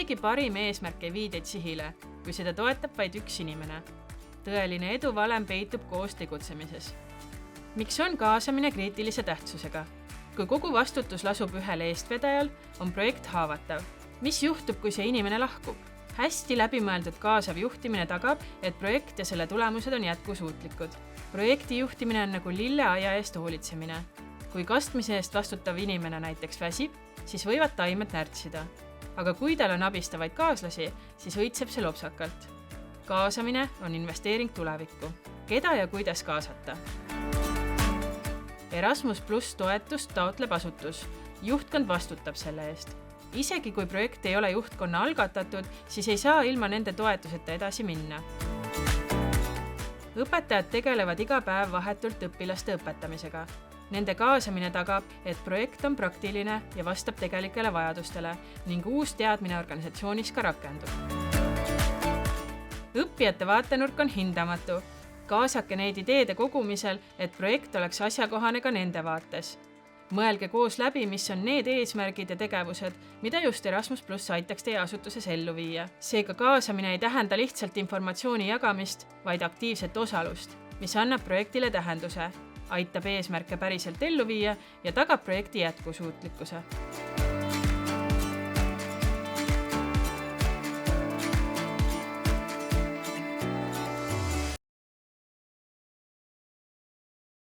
Isegi parim eesmärk ei vii teid sihile, kui seda toetab vaid üks inimene. Tõeline edu valem peitub koos tegutsemises. Miks on kaasamine kriitilise tähtsusega? Kui kogu vastutus lasub ühel eestvedajal, on projekt haavatav. Mis juhtub, kui see inimene lahkub? Hästi läbimõeldud kaasav juhtimine tagab, et projekt ja selle tulemused on jätkusuutlikud. Projekti juhtimine on nagu lilleaia eest hoolitsemine. Kui kastmise eest vastutav inimene näiteks väsib, siis võivad taimed närtsida. Aga kui tal on abistavaid kaaslasi, siis õitseb see lopsakalt. Kaasamine on investeering tulevikku. Keda ja kuidas kaasata? Erasmus+ toetust taotleb asutus. Juhtkond vastutab selle eest. Isegi kui projekt ei ole juhtkonna algatatud, siis ei saa ilma nende toetuseta edasi minna. Õpetajad tegelevad iga päev vahetult õpilaste õpetamisega. Nende kaasamine tagab, et projekt on praktiline ja vastab tegelikele vajadustele ning uus teadmine organisatsioonis ka rakendub. Õppijate vaatenurk on hindamatu. Kaasake neid ideede kogumisel, et projekt oleks asjakohane ka nende vaates. Mõelge koos läbi, mis on need eesmärgid ja tegevused, mida just Erasmus+ aitaks teie asutuses ellu viia. Seega kaasamine ei tähenda lihtsalt informatsiooni jagamist, vaid aktiivset osalust, mis annab projektile tähenduse, aitab eesmärke päriselt ellu viia ja tagab projekti jätkusuutlikkuse.